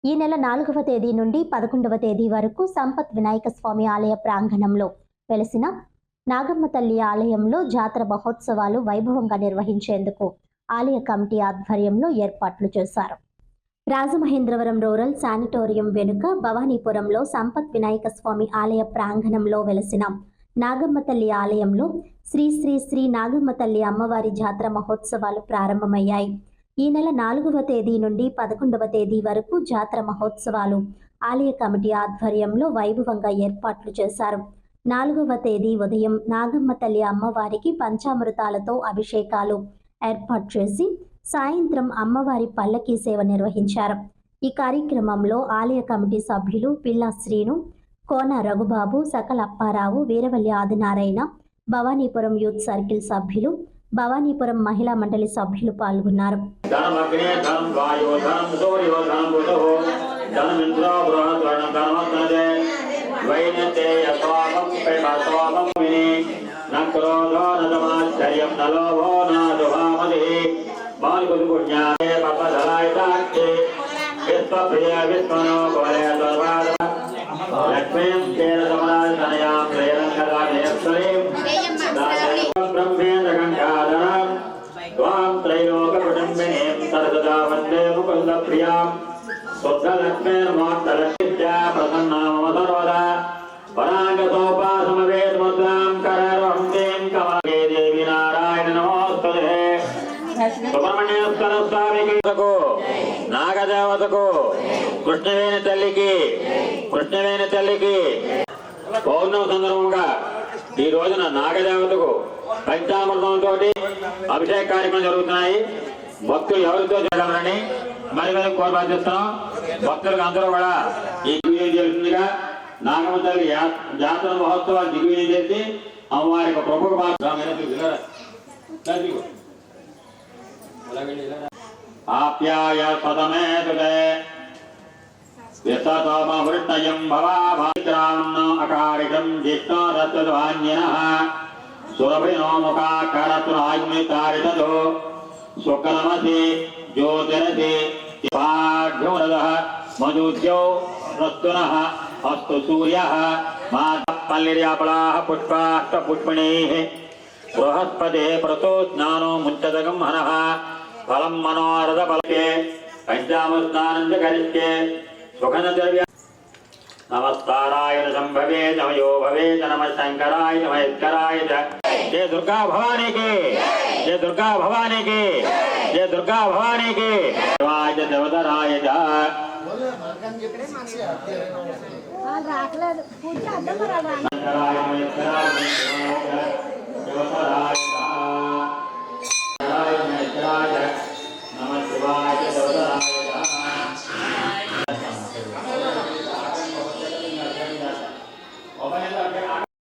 ఈ నెల 4వ తేదీ నుండి 11వ తేదీ వరకు సంపత్ వినాయక స్వామి ఆలయ ప్రాంగణంలో వెలిసిన నాగమ్మ తల్లి ఆలయంలో జాతర మహోత్సవాలు వైభవంగా నిర్వహించేందుకు ఆలయ కమిటీ ఆధ్వర్యంలో ఏర్పాట్లు చేశారు. రాజమహేంద్రవరం రూరల్ శానిటోరియం వెనుక భవానీపురంలో సంపత్ వినాయక స్వామి ఆలయ ప్రాంగణంలో వెలిసిన నాగమ్మ తల్లి ఆలయంలో శ్రీ శ్రీ శ్రీ నాగమ్మ తల్లి అమ్మవారి జాతర మహోత్సవాలు ప్రారంభమయ్యాయి. ఈ నెల 4వ తేదీ నుండి 11వ తేదీ వరకు జాతర మహోత్సవాలు ఆలయ కమిటీ ఆధ్వర్యంలో వైభవంగా ఏర్పాట్లు చేశారు. 4వ తేదీ ఉదయం నాగమ్మ తల్లి అమ్మవారికి పంచామృతాలతో అభిషేకాలు ఏర్పాటు చేసి సాయంత్రం అమ్మవారి పల్లకీ సేవ నిర్వహించారు. ఈ కార్యక్రమంలో ఆలయ కమిటీ సభ్యులు పిల్లా శ్రీను, కోన రఘుబాబు, సకల అప్పారావు, వీరవల్లి ఆదినారాయణ, భవానీపురం యూత్ సర్కిల్ సభ్యులు, భవానీపురం మహిళా మండలి సభ్యులు పాల్గొన్నారు. నాగదేవతకు కృష్ణవేణి తల్లికి పౌర్ణమి సందర్భంగా ఈ రోజున నాగదేవతకు పంచామృతంతో అభిషేక కార్యక్రమం జరుగుతున్నాయి. భక్తులు ఎవరితో చేయగలరని మరి కోరబాధిస్తున్నాం. భక్తులకు అందరూ కూడా ఈ దిగ్విజయం చేస్తుందిగా నాగమ్మ తల్లి జాతర మహోత్సవాలు దిగ్విజయం చేసి అమ్మవారి ప్రముఖ ఆప్యాయ పదమే విస్తోమవృత్తయం భవాభాకారికం జిష్ణోరత్వాన్యనః సురభినో ముఖాకరత్నాగ్నితారితదో సుకలమసి జ్యోతిరసి పాఢ్యోరదః మధుజ్యో రస్తునః అస్తు సూర్యః మాపల్లిర్యాపలాః పుష్పాష్టపుష్పిణీః బృహస్పతే ప్రతో జ్ఞానో ముంచదగం హనః ఫలం మనోరథ ఫలకే పంచామస్నానం చ కరిష్యే సుగంధద్రవ్య నమస్కారాయ సంభవే నమయో భవే నమ శంకరాయ నమస్కరాయ జయ దుర్గా భవానీకి జయ దుర్గా భవానీకి జయ దుర్గా భవానీకి శివాయ దేవతరాయ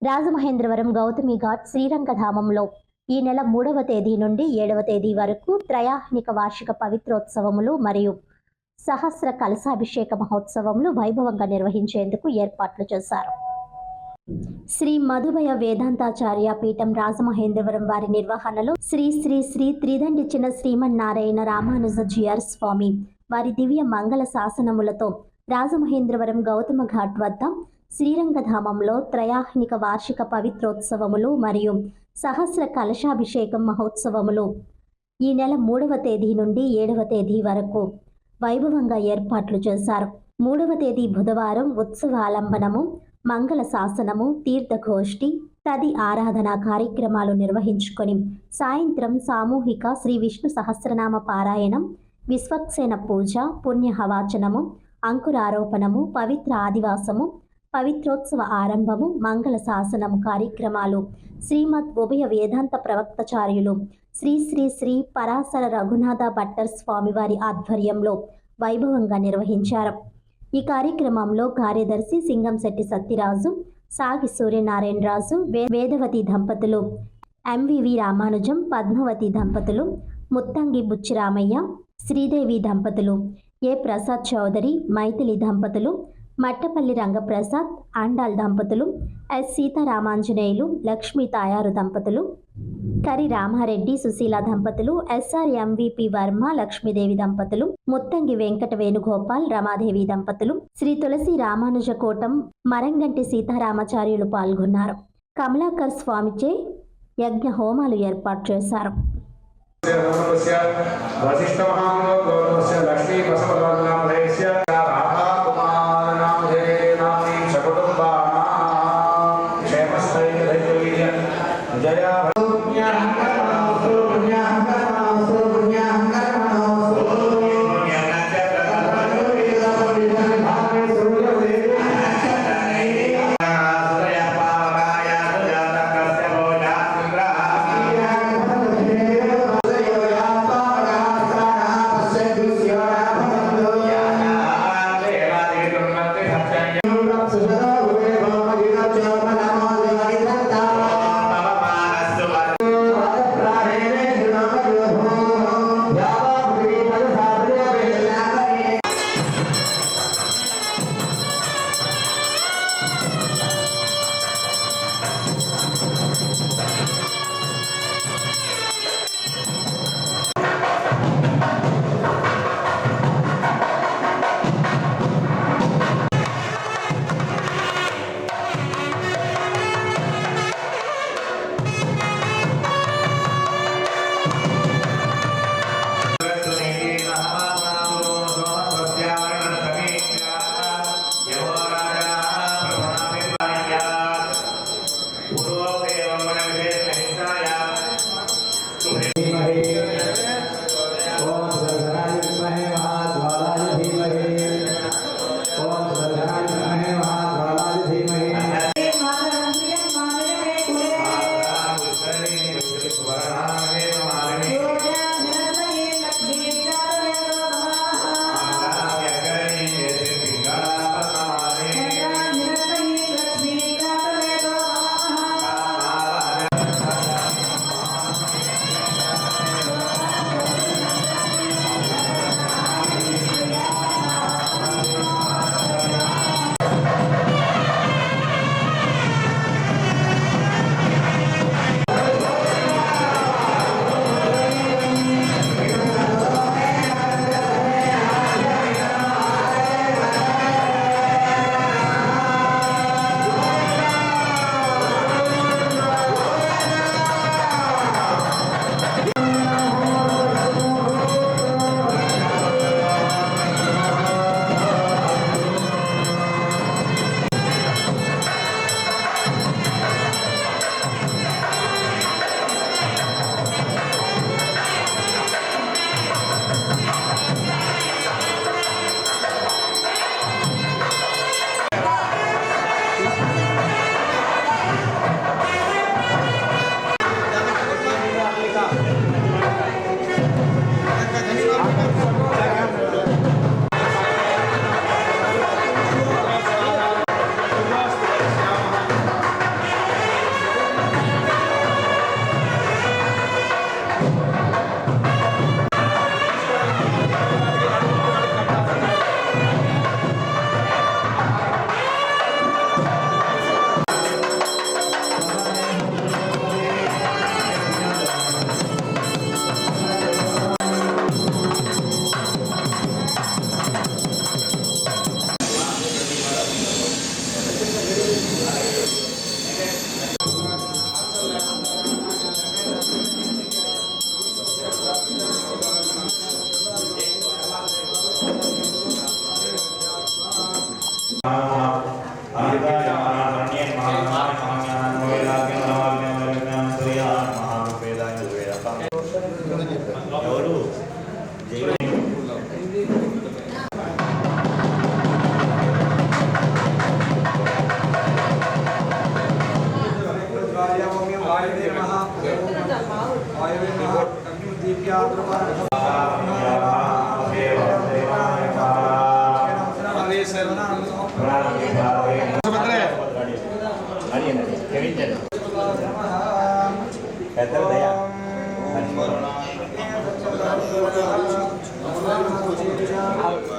రాజమహేంద్రవరం గౌతమి ఘాట్ శ్రీరంగధామంలో ఈ నెల 3వ తేదీ నుండి 7వ తేదీ వరకు త్రయాహ్నిక వార్షిక పవిత్రోత్సవములు మరియు సహస్ర కలశాభిషేక మహోత్సవములు వైభవంగా నిర్వహించేందుకు ఏర్పాట్లు చేశారు. శ్రీ మధువయ వేదాంతాచార్య పీఠం రాజమహేంద్రవరం వారి నిర్వహణలో శ్రీ శ్రీ శ్రీ త్రిదండి చిన్న శ్రీమన్నారాయణ రామానుజ జిఆర్ స్వామి వారి దివ్య మంగళ శాసనములతో రాజమహేంద్రవరం గౌతమ ఘాట్ వద్ద శ్రీరంగధామంలో త్రయాహ్నిక వార్షిక పవిత్రోత్సవములు మరియు సహస్ర కలశాభిషేకం మహోత్సవములు ఈ నెల 3వ తేదీ నుండి 7వ తేదీ వరకు వైభవంగా ఏర్పాట్లు చేశారు. 3వ తేదీ బుధవారం ఉత్సవాలంబనము, మంగళ శాసనము, తీర్థగోష్ఠి తది ఆరాధనా కార్యక్రమాలు నిర్వహించుకొని సాయంత్రం సామూహిక శ్రీ విష్ణు సహస్రనామ పారాయణం, విశ్వక్సేన పూజ, పుణ్యహవాచనము, అంకురారోపణము, పవిత్ర ఆదివాసము, పవిత్రోత్సవ ఆరంభము, మంగళ శాసనము కార్యక్రమాలు శ్రీమద్ ఉభయ వేదాంత ప్రవక్తాచార్యులు శ్రీ శ్రీ శ్రీ పరాశర రఘునాథ భట్టర్ స్వామివారి ఆధ్వర్యంలో వైభవంగా నిర్వహించారు. ఈ కార్యక్రమంలో కార్యదర్శి సింగంశెట్టి సత్యరాజు, సాగి సూర్యనారాయణరాజు, వేదవతి దంపతులు, ఎంవివి రామానుజం, పద్మవతి దంపతులు, ముత్తంగి బుచ్చిరామయ్య, శ్రీదేవి దంపతులు, ఏ ప్రసాద్ చౌదరి, మైథిలి దంపతులు, మట్టపల్లి రంగప్రసాద్, ఆండాల్ దంపతులు, ఎస్ సీతారామాంజనేయులు, లక్ష్మీ తాయారు దంపతులు, కరి రామారెడ్డి సుశీల దంపతులు, ఎస్ఆర్ ఎంవిపి వర్మ లక్ష్మీదేవి దంపతులు, ముత్తంగి వెంకట వేణుగోపాల్ రమాదేవి దంపతులు, శ్రీ తులసి రామానుజ కోటం మరంగంటి సీతారామాచార్యులు పాల్గొన్నారు. కమలాకర్ స్వామిచే యజ్ఞ హోమాలు ఏర్పాటు చేశారు.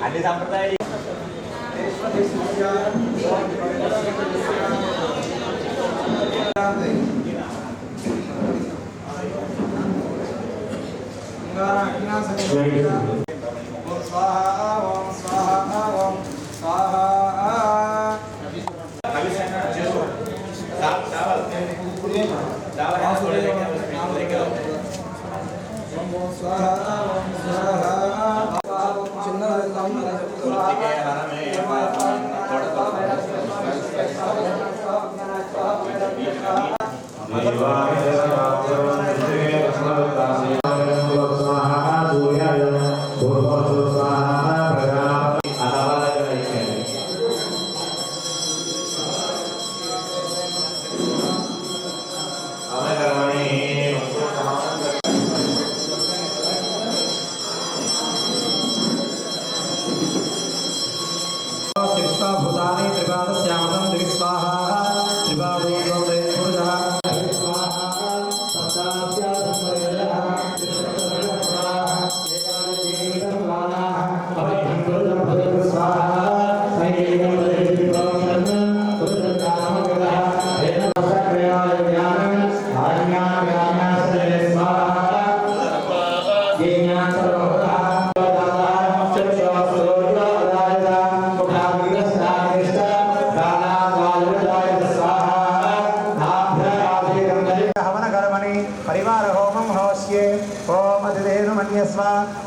అన్ని సంప్రదాయాలు भूतानि त्रिपादस्यामतं दिविस्वाहा त्रिपादोऽग्रं देवपुरुषः स्वाहा सप्तास्याधर्मयः स्वाहा एकादशीतमानाः अभिधं स्वाहा सैकं देवपुरुषः पुरुषकामगः वेदसक्रियाय ज्ञानं आज्ञानाय स्वाहा ज्ञानं सर्वदा परिवार होमं होस्ये ओम अधिदेनु मन्यस्व